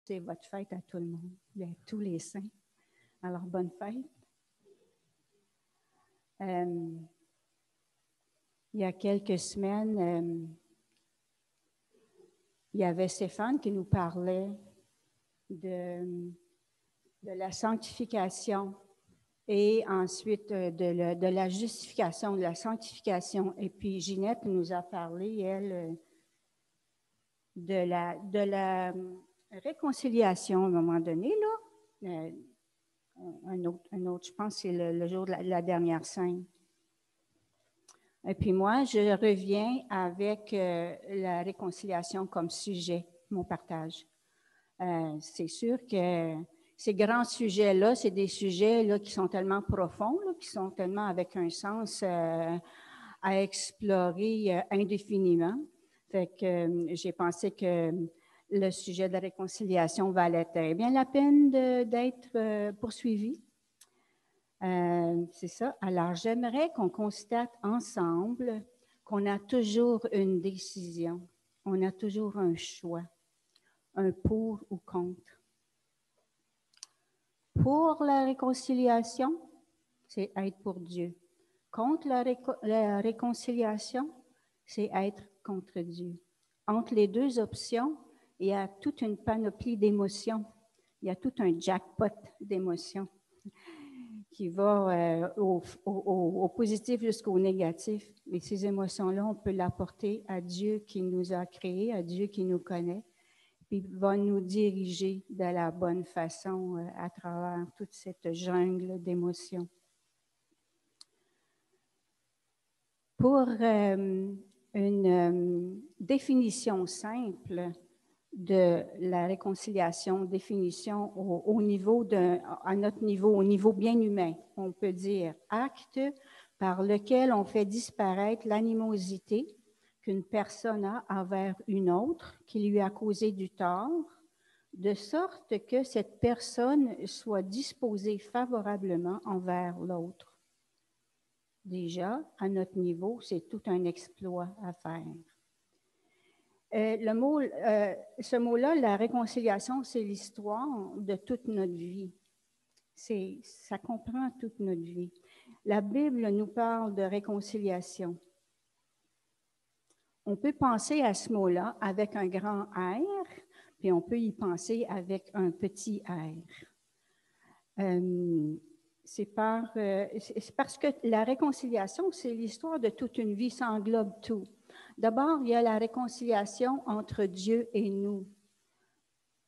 C'est votre fête à tout le monde, à tous les saints. Alors, bonne fête. Il y a quelques semaines, il y avait Stéphane qui nous parlait de la sanctification et ensuite de la justification, de la sanctification. Et puis Ginette nous a parlé, elle, de la réconciliation à un moment donné, là. Un autre, je pense, c'est le jour de la dernière scène. Et puis moi, je reviens avec la réconciliation comme sujet, mon partage. C'est sûr que ces grands sujets-là, c'est des sujets là, qui sont tellement profonds, là, qui sont tellement avec un sens à explorer indéfiniment. Fait que j'ai pensé que le sujet de la réconciliation valait très bien la peine d'être poursuivi. C'est ça. Alors, j'aimerais qu'on constate ensemble qu'on a toujours une décision, on a toujours un choix, un pour ou contre. Pour la réconciliation, c'est être pour Dieu. Contre la réconciliation, c'est être contre Dieu. Entre les deux options, il y a toute une panoplie d'émotions. Il y a tout un jackpot d'émotions qui va au positif jusqu'au négatif. Et ces émotions-là, on peut l'apporter à Dieu qui nous a créés, à Dieu qui nous connaît, puis va nous diriger de la bonne façon à travers toute cette jungle d'émotions. Pour une définition simple de la réconciliation, définition à notre niveau, au niveau bien humain, on peut dire acte par lequel on fait disparaître l'animosité qu'une personne a envers une autre qui lui a causé du tort, de sorte que cette personne soit disposée favorablement envers l'autre. Déjà, à notre niveau, c'est tout un exploit à faire. Ce mot-là, la réconciliation, c'est l'histoire de toute notre vie. Ça comprend toute notre vie. La Bible nous parle de réconciliation. On peut penser à ce mot-là avec un grand R, puis on peut y penser avec un petit R. C'est parce que la réconciliation, c'est l'histoire de toute une vie, ça englobe tout. D'abord, il y a la réconciliation entre Dieu et nous,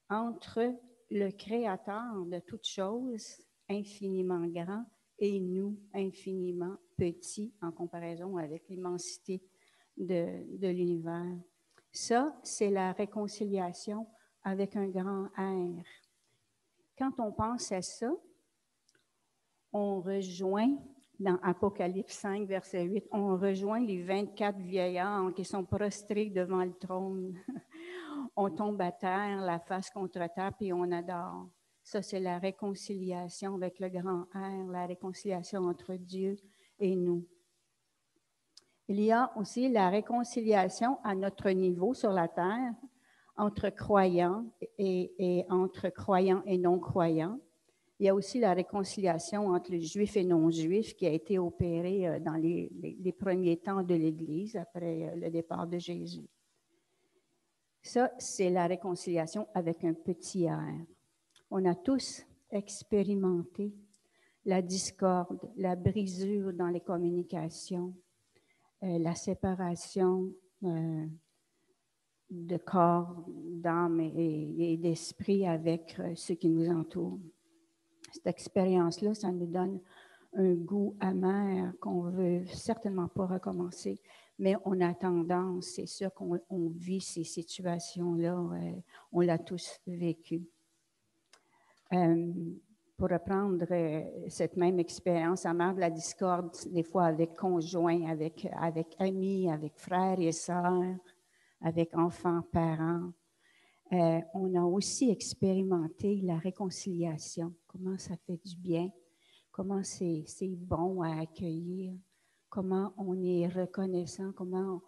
entre le Créateur de toutes choses, infiniment grand, et nous, infiniment petits en comparaison avec l'immensité de l'univers. Ça, c'est la réconciliation avec un grand R. Quand on pense à ça, on rejoint, dans Apocalypse 5, verset 8, on rejoint les 24 vieillards qui sont prostrés devant le trône. On tombe à terre, la face contre terre, puis on adore. Ça, c'est la réconciliation avec le grand R, la réconciliation entre Dieu et nous. Il y a aussi la réconciliation à notre niveau sur la terre, entre croyants et entre croyants et non-croyants. Il y a aussi la réconciliation entre les Juifs et non-Juifs qui a été opérée dans les premiers temps de l'Église après le départ de Jésus. Ça, c'est la réconciliation avec un petit R. On a tous expérimenté la discorde, la brisure dans les communications, la séparation de corps, d'âme et d'esprit avec ceux qui nous entourent. Cette expérience-là, ça nous donne un goût amer qu'on ne veut certainement pas recommencer, mais on a tendance, c'est sûr qu'on vit ces situations-là, on l'a tous vécu. Pour reprendre cette même expérience amère de la discorde, des fois avec conjoints, avec amis, avec frères et sœurs, avec enfants, parents, on a aussi expérimenté la réconciliation, comment ça fait du bien, comment c'est bon à accueillir, comment on est reconnaissant, comment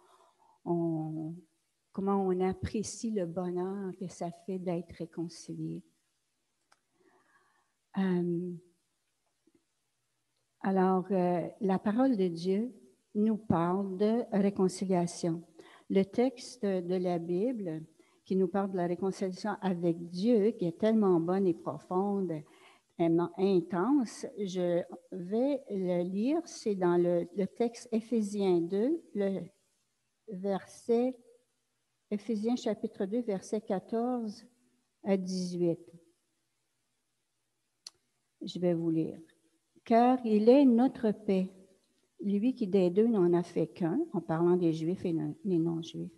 comment on apprécie le bonheur que ça fait d'être réconcilié. Alors, la parole de Dieu nous parle de réconciliation. Le texte de la Bible qui nous parle de la réconciliation avec Dieu, qui est tellement bonne et profonde, tellement intense, je vais le lire. C'est dans le texte Éphésiens 2, le verset, Éphésiens chapitre 2, verset 14 à 18. Je vais vous lire. Car il est notre paix, lui qui des deux n'en a fait qu'un, en parlant des Juifs et des non-Juifs,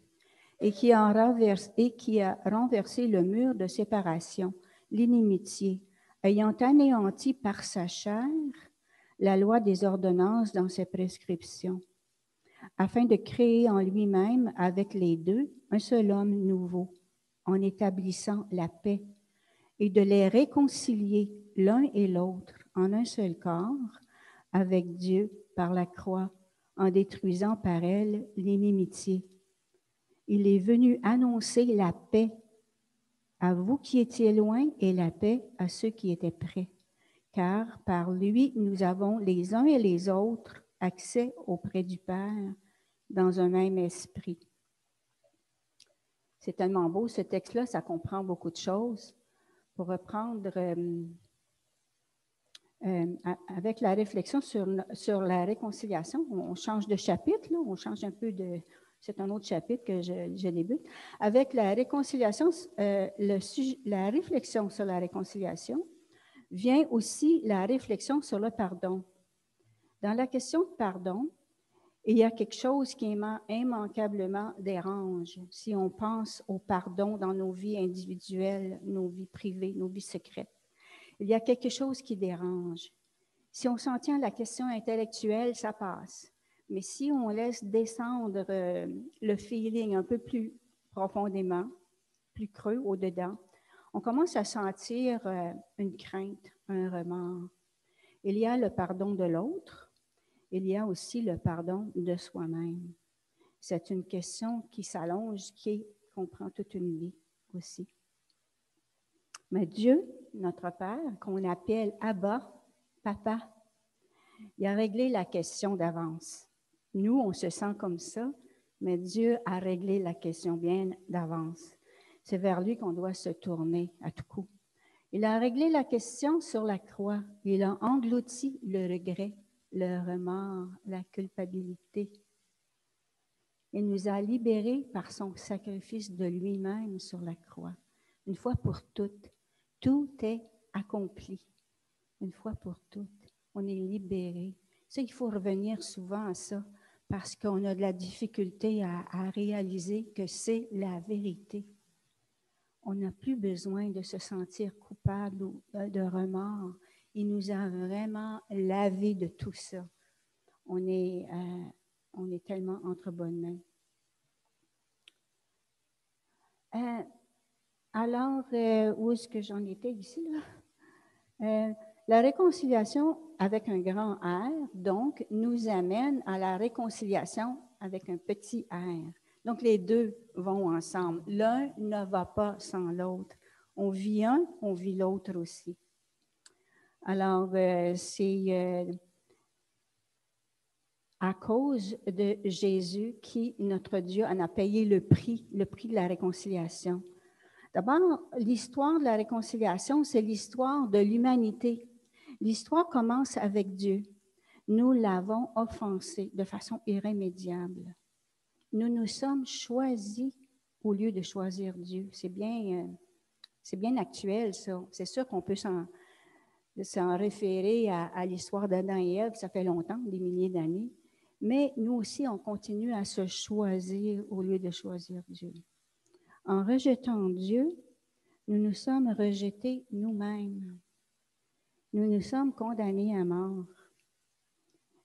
et qui a renversé le mur de séparation, l'inimitié, ayant anéanti par sa chair la loi des ordonnances dans ses prescriptions, afin de créer en lui-même avec les deux un seul homme nouveau, en établissant la paix, et de les réconcilier l'un et l'autre en un seul corps avec Dieu par la croix, en détruisant par elle l'inimitié. Il est venu annoncer la paix à vous qui étiez loin et la paix à ceux qui étaient près. Car par lui, nous avons les uns et les autres accès auprès du Père dans un même esprit. C'est tellement beau, ce texte-là, ça comprend beaucoup de choses. Pour reprendre avec la réflexion sur la réconciliation, on change de chapitre, là, on change un peu de... C'est un autre chapitre que je débute. Avec la réconciliation, la réflexion sur la réconciliation vient aussi la réflexion sur le pardon. Dans la question de pardon, il y a quelque chose qui immanquablement dérange si on pense au pardon dans nos vies individuelles, nos vies privées, nos vies secrètes. Il y a quelque chose qui dérange. Si on s'en tient à la question intellectuelle, ça passe. Mais si on laisse descendre le feeling un peu plus profondément, plus creux au-dedans, on commence à sentir une crainte, un remords. Il y a le pardon de l'autre, il y a aussi le pardon de soi-même. C'est une question qui s'allonge, qui comprend toute une vie aussi. Mais Dieu, notre Père, qu'on appelle Abba, Papa, il a réglé la question d'avance. Nous, on se sent comme ça, mais Dieu a réglé la question bien d'avance. C'est vers lui qu'on doit se tourner à tout coup. Il a réglé la question sur la croix. Il a englouti le regret, le remords, la culpabilité. Il nous a libérés par son sacrifice de lui-même sur la croix. Une fois pour toutes, tout est accompli. Une fois pour toutes, on est libérés. Ça, il faut revenir souvent à ça parce qu'on a de la difficulté à réaliser que c'est la vérité. On n'a plus besoin de se sentir coupable ou de remords. Il nous a vraiment lavé de tout ça. On est tellement entre bonnes mains. Alors, où est-ce que j'en étais ici, là? La réconciliation avec un grand R, donc, nous amène à la réconciliation avec un petit r. Donc, les deux vont ensemble. L'un ne va pas sans l'autre. On vit un, on vit l'autre aussi. Alors, c'est à cause de Jésus qui, notre Dieu, en a payé le prix de la réconciliation. D'abord, l'histoire de la réconciliation, c'est l'histoire de l'humanité. L'histoire commence avec Dieu. Nous l'avons offensé de façon irrémédiable. Nous nous sommes choisis au lieu de choisir Dieu. C'est bien actuel, ça. C'est sûr qu'on peut s'en référer à l'histoire d'Adam et Ève. Ça fait longtemps, des milliers d'années. Mais nous aussi, on continue à se choisir au lieu de choisir Dieu. En rejetant Dieu, nous nous sommes rejetés nous-mêmes. Nous nous sommes condamnés à mort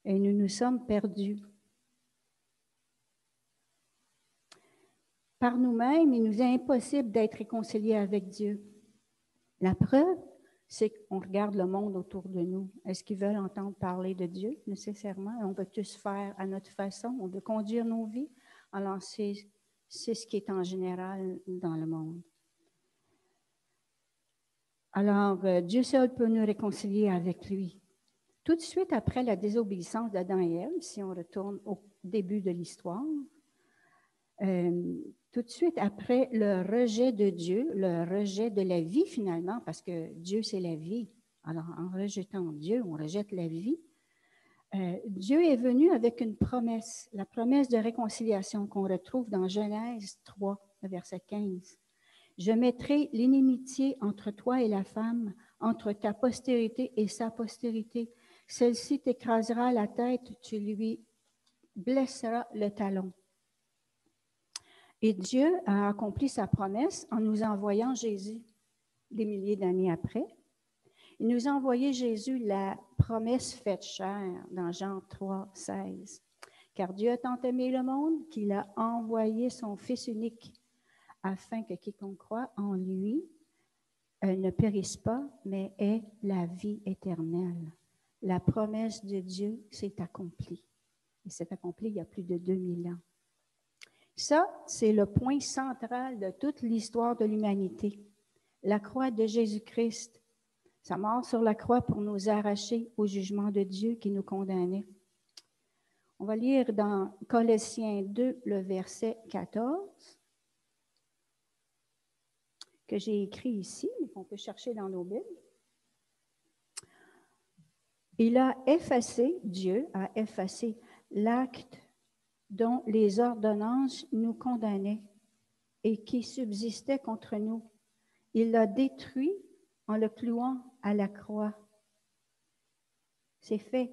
et nous nous sommes perdus. Par nous-mêmes, il nous est impossible d'être réconciliés avec Dieu. La preuve, c'est qu'on regarde le monde autour de nous. Est-ce qu'ils veulent entendre parler de Dieu nécessairement? On veut tous faire à notre façon. On veut conduire nos vies. Alors, c'est c'est ce qui est en général dans le monde. Alors, Dieu seul peut nous réconcilier avec lui. Tout de suite après la désobéissance d'Adam et Ève, si on retourne au début de l'histoire, tout de suite après le rejet de Dieu, le rejet de la vie finalement, parce que Dieu c'est la vie. Alors en rejetant Dieu, on rejette la vie. Dieu est venu avec une promesse, la promesse de réconciliation qu'on retrouve dans Genèse 3, verset 15. Je mettrai l'inimitié entre toi et la femme, entre ta postérité et sa postérité. Celle-ci t'écrasera la tête, tu lui blesseras le talon. Et Dieu a accompli sa promesse en nous envoyant Jésus des milliers d'années après. Il nous a envoyé Jésus, la promesse faite chair, dans Jean 3, 16. Car Dieu a tant aimé le monde qu'il a envoyé son Fils unique, afin que quiconque croit en lui ne périsse pas, mais ait la vie éternelle. La promesse de Dieu s'est accomplie. Et s'est accomplie il y a plus de 2000 ans. Ça, c'est le point central de toute l'histoire de l'humanité. La croix de Jésus-Christ, sa mort sur la croix pour nous arracher au jugement de Dieu qui nous condamnait. On va lire dans Colossiens 2, le verset 14, que j'ai écrit ici, mais qu'on peut chercher dans nos Bibles. Il a effacé, Dieu a effacé l'acte dont les ordonnances nous condamnaient et qui subsistait contre nous. Il l'a détruit en le clouant à la croix. C'est fait.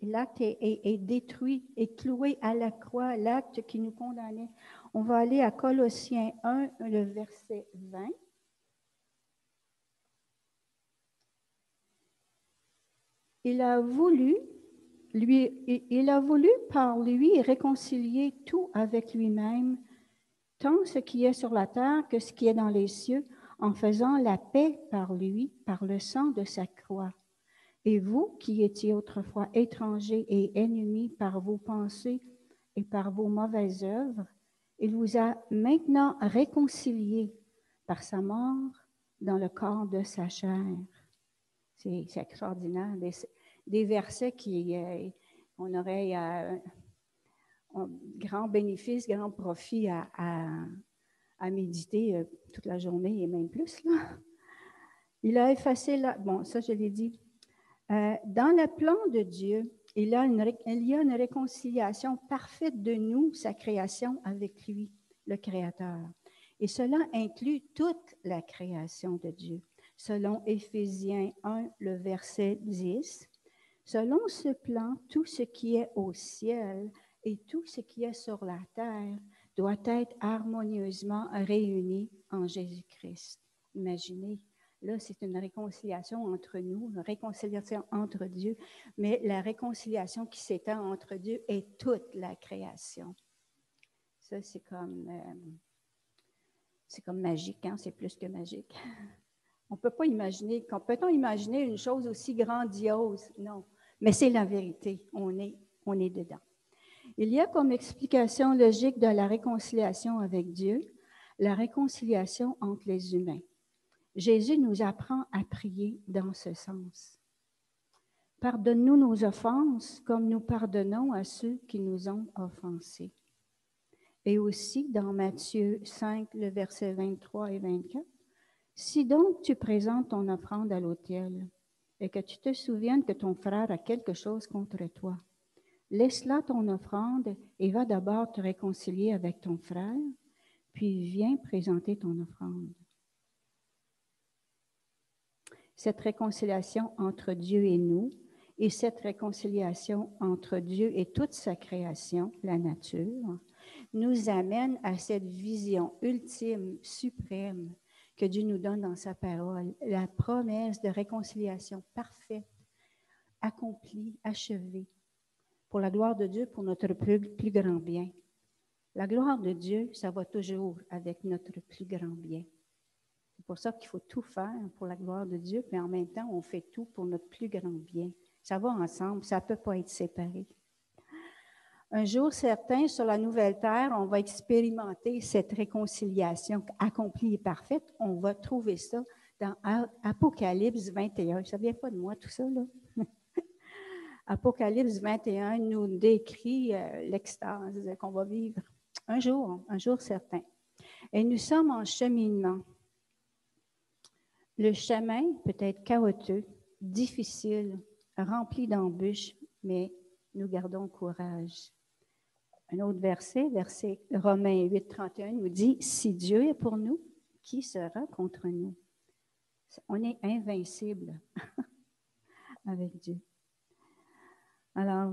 L'acte est détruit et cloué à la croix, l'acte qui nous condamnait. On va aller à Colossiens 1, le verset 20. Il a voulu par lui réconcilier tout avec lui-même, tant ce qui est sur la terre que ce qui est dans les cieux, en faisant la paix par lui, par le sang de sa croix. Et vous, qui étiez autrefois étrangers et ennemis par vos pensées et par vos mauvaises œuvres, il vous a maintenant réconciliés par sa mort dans le corps de sa chair. C'est extraordinaire. Des versets on aurait un grand bénéfice, grand profit à méditer toute la journée et même plus. Là. Il a effacé, bon, ça je l'ai dit. Dans le plan de Dieu, il y a une réconciliation parfaite de nous, sa création, avec lui, le Créateur. Et cela inclut toute la création de Dieu. Selon Éphésiens 1, le verset 10, selon ce plan, tout ce qui est au ciel et tout ce qui est sur la terre doit être harmonieusement réuni en Jésus-Christ. Imaginez. Là, c'est une réconciliation entre nous, une réconciliation entre Dieu, mais la réconciliation qui s'étend entre Dieu et toute la création. Ça, c'est comme magique, hein? C'est plus que magique. On ne peut pas imaginer, peut-on imaginer une chose aussi grandiose? Non, mais c'est la vérité, on est dedans. Il y a comme explication logique de la réconciliation avec Dieu, la réconciliation entre les humains. Jésus nous apprend à prier dans ce sens. Pardonne-nous nos offenses comme nous pardonnons à ceux qui nous ont offensés. Et aussi dans Matthieu 5, le verset 23 et 24, si donc tu présentes ton offrande à l'autel et que tu te souviennes que ton frère a quelque chose contre toi, laisse là ton offrande et va d'abord te réconcilier avec ton frère, puis viens présenter ton offrande. Cette réconciliation entre Dieu et nous, et cette réconciliation entre Dieu et toute sa création, la nature, nous amène à cette vision ultime, suprême, que Dieu nous donne dans sa parole, la promesse de réconciliation parfaite, accomplie, achevée, pour la gloire de Dieu, pour notre plus grand bien. La gloire de Dieu, ça va toujours avec notre plus grand bien. C'est pour ça qu'il faut tout faire pour la gloire de Dieu, mais en même temps, on fait tout pour notre plus grand bien. Ça va ensemble, ça ne peut pas être séparé. Un jour certain, sur la nouvelle terre, on va expérimenter cette réconciliation accomplie et parfaite. On va trouver ça dans Apocalypse 21. Ça ne vient pas de moi, tout ça, là. Apocalypse 21 nous décrit l'extase qu'on va vivre un jour certain. Et nous sommes en cheminement. Le chemin peut être chaotique, difficile, rempli d'embûches, mais nous gardons courage. Un autre verset Romains 8, 31, nous dit « Si Dieu est pour nous, qui sera contre nous? » On est invincible avec Dieu. Alors,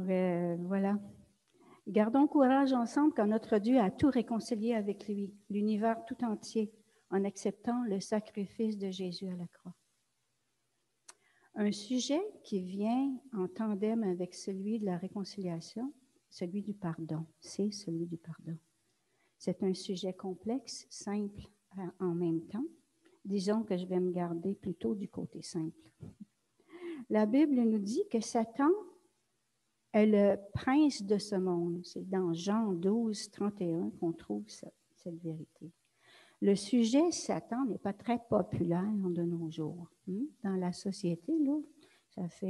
voilà. Gardons courage ensemble quand notre Dieu a tout réconcilié avec lui, l'univers tout entier, en acceptant le sacrifice de Jésus à la croix. Un sujet qui vient en tandem avec celui de la réconciliation, celui du pardon. C'est celui du pardon. C'est un sujet complexe, simple en même temps. Disons que je vais me garder plutôt du côté simple. La Bible nous dit que Satan est le prince de ce monde. C'est dans Jean 12, 31 qu'on trouve cette vérité. Le sujet Satan n'est pas très populaire de nos jours. Dans la société, là,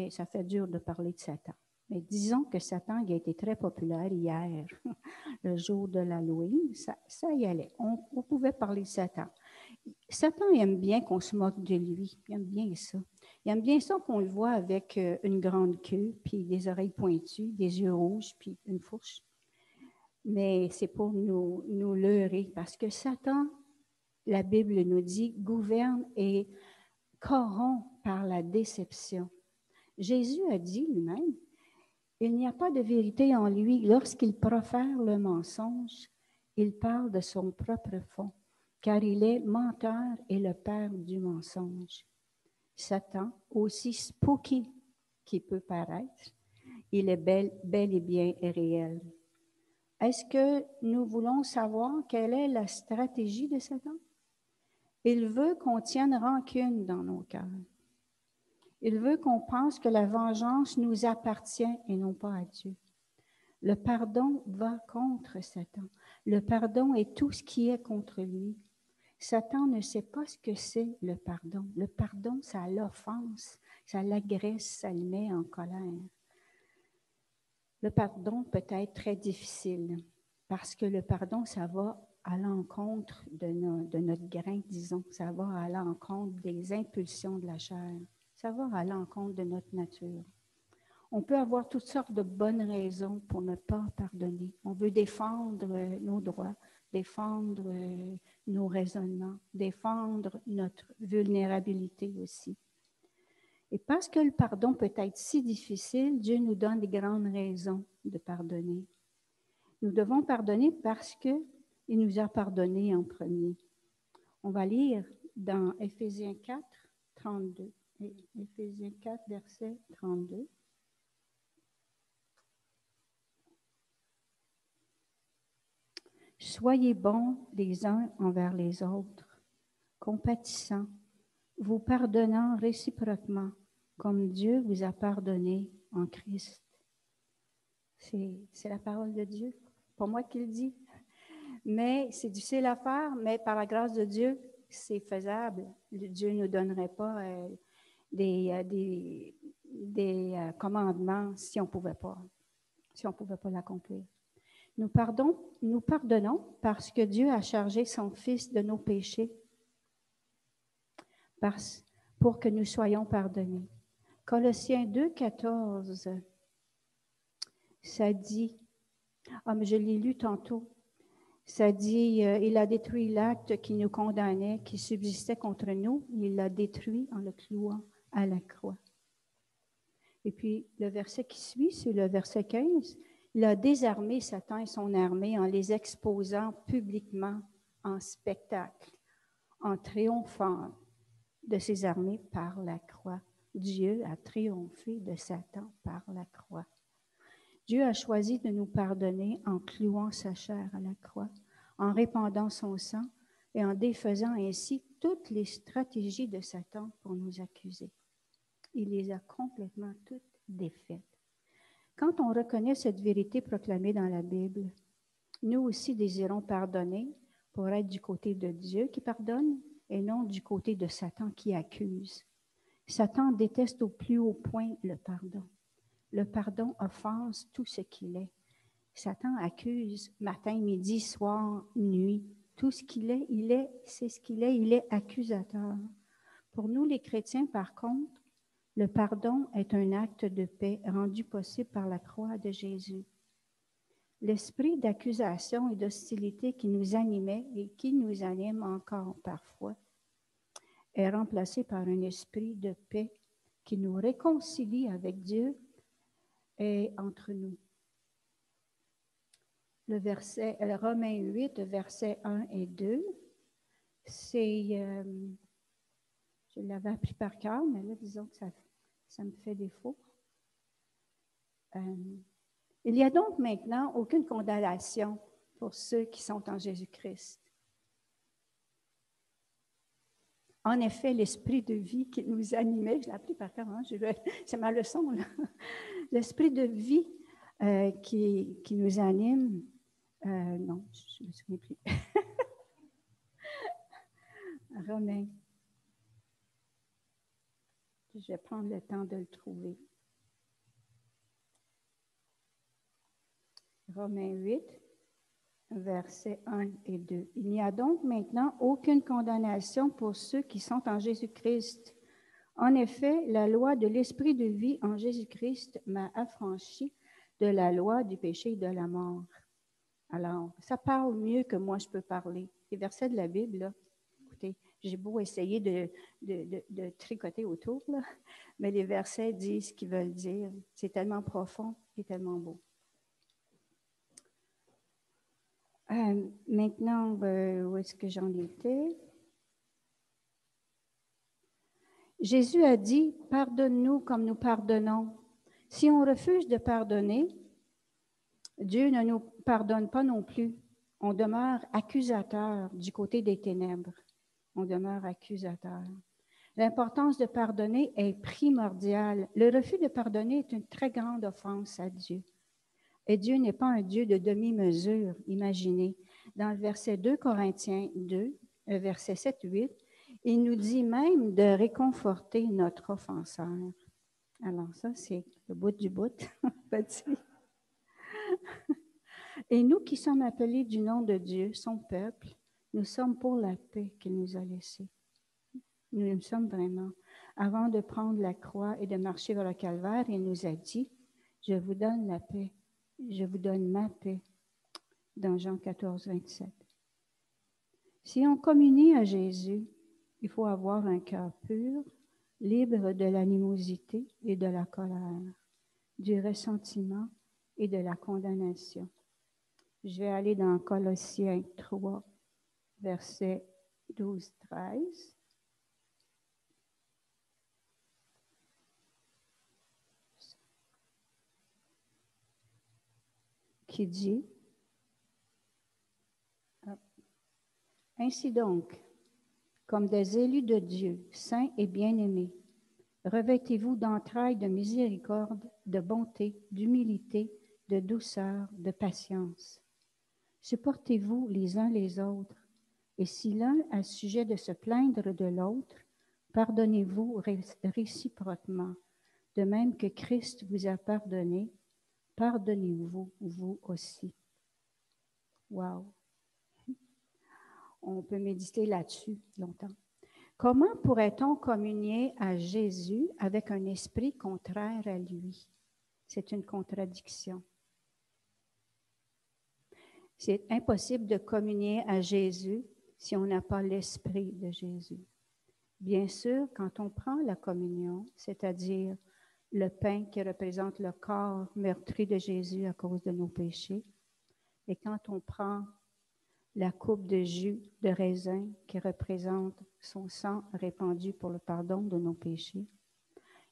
ça fait dur de parler de Satan. Mais disons que Satan il a été très populaire hier, le jour de l'Halloween. Ça y allait. On pouvait parler de Satan. Satan aime bien qu'on se moque de lui. Il aime bien ça. Il aime bien ça qu'on le voit avec une grande queue, puis des oreilles pointues, des yeux rouges, puis une fourche. Mais c'est pour nous leurrer, parce que Satan, la Bible nous dit, gouverne et corrompt par la déception. Jésus a dit lui-même, il n'y a pas de vérité en lui. Lorsqu'il profère le mensonge, il parle de son propre fond, car il est menteur et le père du mensonge. Satan, aussi spooky qu'il peut paraître, il est bel et bien réel. Est-ce que nous voulons savoir quelle est la stratégie de Satan? Il veut qu'on tienne rancune dans nos cœurs. Il veut qu'on pense que la vengeance nous appartient et non pas à Dieu. Le pardon va contre Satan. Le pardon est tout ce qui est contre lui. Satan ne sait pas ce que c'est le pardon. Le pardon, ça l'offense, ça l'agresse, ça le met en colère. Le pardon peut être très difficile parce que le pardon, ça va à l'encontre de notre grain, disons. Ça va à l'encontre des impulsions de la chair. Ça va à l'encontre de notre nature. On peut avoir toutes sortes de bonnes raisons pour ne pas pardonner. On veut défendre nos droits, défendre nos raisonnements, défendre notre vulnérabilité aussi. Et parce que le pardon peut être si difficile, Dieu nous donne des grandes raisons de pardonner. Nous devons pardonner parce qu'il nous a pardonné en premier. On va lire dans Éphésiens 4, 32. Éphésiens 4, verset 32. Soyez bons les uns envers les autres, compatissants, vous pardonnant réciproquement, comme Dieu vous a pardonné en Christ. C'est la parole de Dieu, pas moi qui le dis. Mais c'est difficile à faire, mais par la grâce de Dieu, c'est faisable. Dieu ne nous donnerait pas des commandements si on ne pouvait pas l'accomplir. Nous pardonnons parce que Dieu a chargé son Fils de nos péchés pour que nous soyons pardonnés. Colossiens 2, 14, ça dit, mais je l'ai lu tantôt, ça dit, il a détruit l'acte qui nous condamnait, qui subsistait contre nous, il l'a détruit en le clouant à la croix. Et puis, le verset qui suit, c'est le verset 15. Il a désarmé Satan et son armée en les exposant publiquement en spectacle, en triomphant de ses armées par la croix. Dieu a triomphé de Satan par la croix. Dieu a choisi de nous pardonner en clouant sa chair à la croix, en répandant son sang et en défaisant ainsi toutes les stratégies de Satan pour nous accuser. Il les a complètement toutes défaites. Quand on reconnaît cette vérité proclamée dans la Bible, nous aussi désirons pardonner pour être du côté de Dieu qui pardonne et non du côté de Satan qui accuse. Satan déteste au plus haut point le pardon. Le pardon offense tout ce qu'il est. Satan accuse matin, midi, soir, nuit. Tout ce qu'il est, c'est ce qu'il est, il est accusateur. Pour nous, les chrétiens, par contre, le pardon est un acte de paix rendu possible par la croix de Jésus. L'esprit d'accusation et d'hostilité qui nous animait et qui nous anime encore parfois est remplacé par un esprit de paix qui nous réconcilie avec Dieu et entre nous. Le Romains 8, versets 1 et 2, c'est, je l'avais appris par cœur, mais là, disons que ça me fait défaut. Il n'y a donc maintenant aucune condamnation pour ceux qui sont en Jésus-Christ. En effet, l'esprit de vie qui nous animait, je l'ai appris par cœur, hein, c'est ma leçon, là. L'esprit de vie qui nous anime, non, je ne me souviens plus. Romains. Je vais prendre le temps de le trouver. Romains 8, versets 1 et 2. Il n'y a donc maintenant aucune condamnation pour ceux qui sont en Jésus-Christ. En effet, la loi de l'esprit de vie en Jésus-Christ m'a affranchi de la loi du péché et de la mort. Alors, ça parle mieux que moi je peux parler. Les versets de la Bible, là, écoutez, j'ai beau essayer de tricoter autour, là, mais les versets disent ce qu'ils veulent dire. C'est tellement profond et tellement beau. Maintenant, où est-ce que j'en étais? Jésus a dit, « Pardonne-nous comme nous pardonnons. » Si on refuse de pardonner, Dieu ne nous pardonne pas non plus. On demeure accusateur du côté des ténèbres. On demeure accusateur. L'importance de pardonner est primordiale. Le refus de pardonner est une très grande offense à Dieu. Et Dieu n'est pas un Dieu de demi-mesure, imaginez. Dans le verset 2 Corinthiens 2, verset 7-8, il nous dit même de réconforter notre offenseur. Alors ça, c'est le bout du bout, petit. Et nous qui sommes appelés du nom de Dieu, son peuple, nous sommes pour la paix qu'il nous a laissée. Nous le sommes vraiment. Avant de prendre la croix et de marcher vers le calvaire, il nous a dit, « Je vous donne la paix, je vous donne ma paix » dans Jean 14, 27. Si on communie à Jésus, il faut avoir un cœur pur, libre de l'animosité et de la colère, du ressentiment et de la condamnation. Je vais aller dans Colossiens 3, versets 12-13. Qui dit, ainsi donc, comme des élus de Dieu, saints et bien-aimés, revêtez-vous d'entrailles de miséricorde, de bonté, d'humilité, de douceur, de patience. Supportez-vous les uns les autres, et si l'un a sujet de se plaindre de l'autre, pardonnez-vous réciproquement, de même que Christ vous a pardonné, pardonnez-vous vous aussi. Wow! On peut méditer là-dessus longtemps. Comment pourrait-on communier à Jésus avec un esprit contraire à lui? C'est une contradiction. C'est impossible de communier à Jésus si on n'a pas l'esprit de Jésus. Bien sûr, quand on prend la communion, c'est-à-dire le pain qui représente le corps meurtri de Jésus à cause de nos péchés, et quand on prend la coupe de jus de raisin qui représente son sang répandu pour le pardon de nos péchés,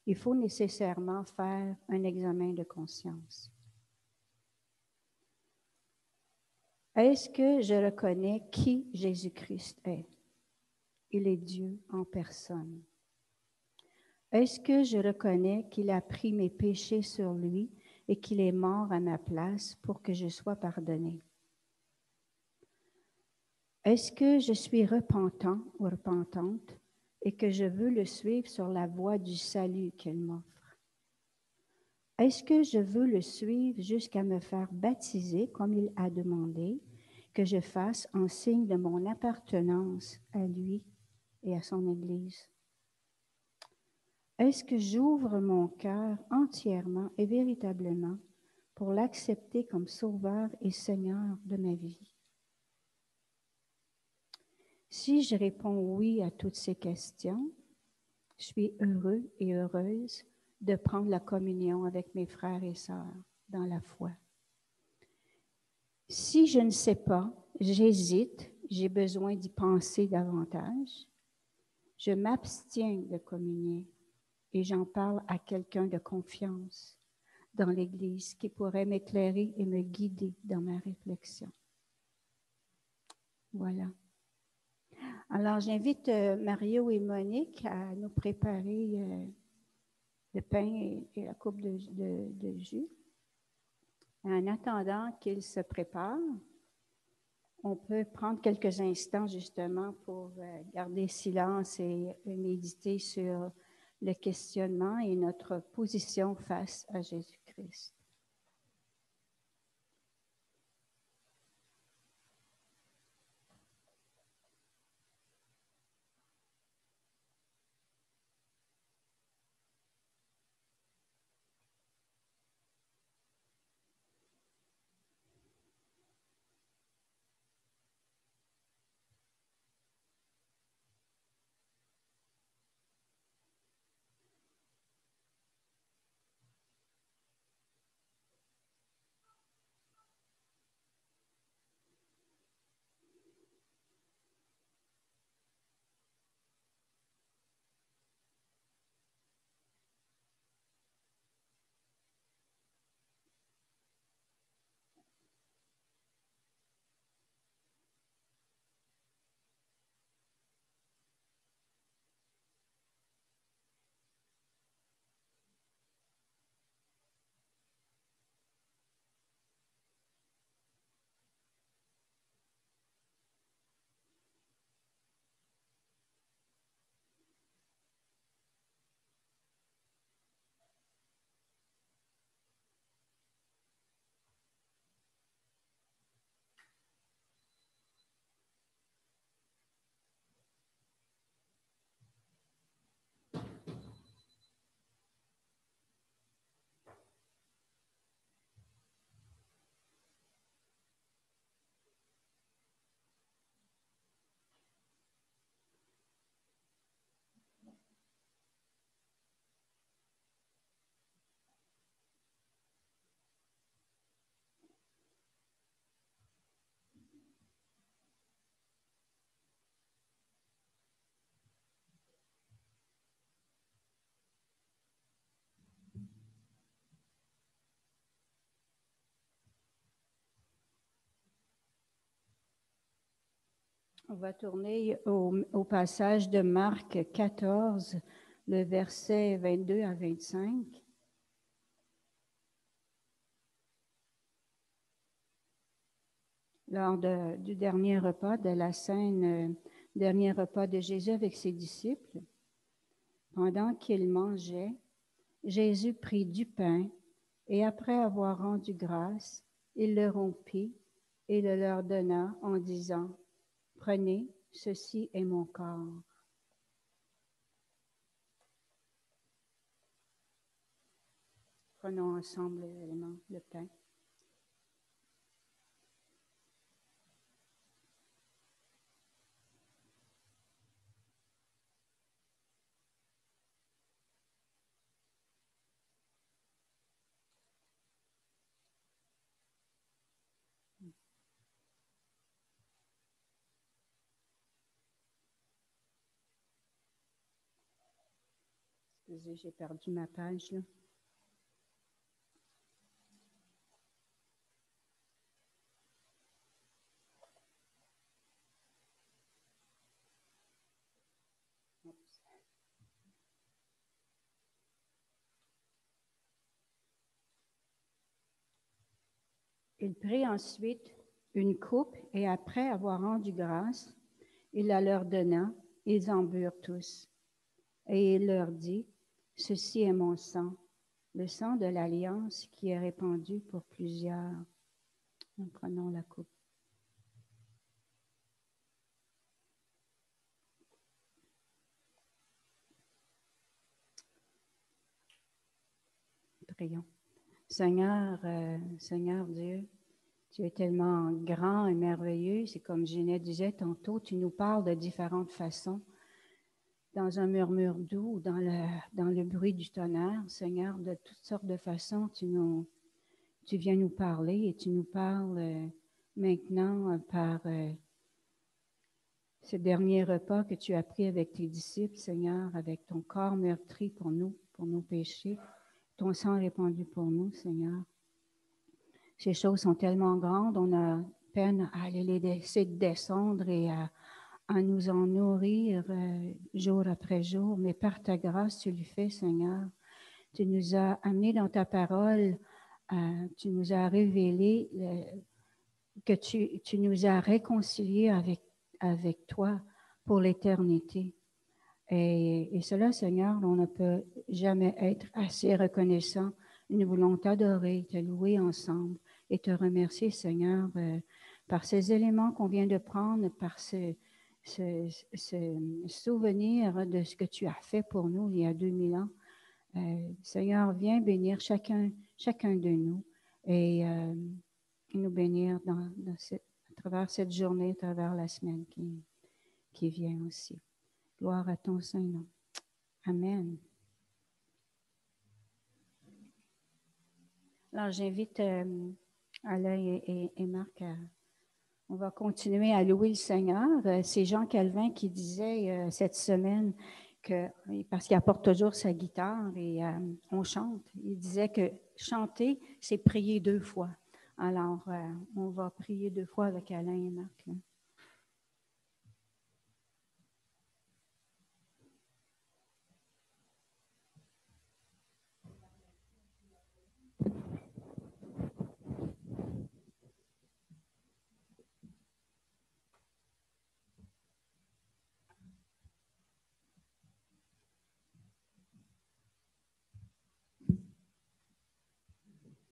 il faut nécessairement faire un examen de conscience. Est-ce que je reconnais qui Jésus-Christ est? Il est Dieu en personne. Est-ce que je reconnais qu'il a pris mes péchés sur lui et qu'il est mort à ma place pour que je sois pardonné. Est-ce que je suis repentant ou repentante et que je veux le suivre sur la voie du salut qu'il m'offre? Est-ce que je veux le suivre jusqu'à me faire baptiser comme il a demandé que je fasse en signe de mon appartenance à lui et à son Église? Est-ce que j'ouvre mon cœur entièrement et véritablement pour l'accepter comme Sauveur et Seigneur de ma vie? Si je réponds oui à toutes ces questions, je suis heureux et heureuse de prendre la communion avec mes frères et sœurs dans la foi. Si je ne sais pas, j'hésite, j'ai besoin d'y penser davantage, je m'abstiens de communier et j'en parle à quelqu'un de confiance dans l'Église qui pourrait m'éclairer et me guider dans ma réflexion. Voilà. Alors, j'invite Mario et Monique à nous préparer le pain et la coupe de jus. En attendant qu'ils se préparent, on peut prendre quelques instants justement pour garder silence et méditer sur le questionnement et notre position face à Jésus-Christ. On va tourner au passage de Marc 14, le verset 22 à 25. Lors du dernier repas de la scène, dernier repas de Jésus avec ses disciples, pendant qu'il mangeait, Jésus prit du pain et après avoir rendu grâce, il le rompit et le leur donna en disant, « Prenez, ceci est mon corps. » Prenons ensemble l'élément, le pain. Excusez, j'ai perdu ma page là. Il prit ensuite une coupe et après avoir rendu grâce, il la leur donna. Ils en burent tous. Et il leur dit, ceci est mon sang, le sang de l'alliance qui est répandu pour plusieurs. Nous prenons la coupe. Prions. Seigneur, Seigneur Dieu, tu es tellement grand et merveilleux. C'est comme Ginette disait tantôt, tu nous parles de différentes façons, dans un murmure doux, dans le bruit du tonnerre. Seigneur, de toutes sortes de façons, tu viens nous parler et tu nous parles maintenant par ce dernier repas que tu as pris avec tes disciples, Seigneur, avec ton corps meurtri pour nous, pour nos péchés, ton sang répandu pour nous, Seigneur. Ces choses sont tellement grandes, on a peine à les laisser descendre et à nous en nourrir jour après jour. Mais par ta grâce, tu le fais, Seigneur. Tu nous as amenés dans ta parole, tu nous as révélé que tu nous as réconciliés avec toi pour l'éternité. Et cela, Seigneur, on ne peut jamais être assez reconnaissant. Nous voulons t'adorer, te louer ensemble et te remercier, Seigneur, par ces éléments qu'on vient de prendre, par ce souvenir de ce que tu as fait pour nous il y a 2000 ans. Seigneur, viens bénir chacun de nous et nous bénir à travers cette journée, à travers la semaine qui vient aussi. Gloire à ton Saint-Nom. Amen. Alors, j'invite Alain et Marc on va continuer à louer le Seigneur. C'est Jean Calvin qui disait cette semaine que, parce qu'il apporte toujours sa guitare et on chante, il disait que chanter, c'est prier 2 fois. Alors, on va prier 2 fois avec Alain et Marc. Là.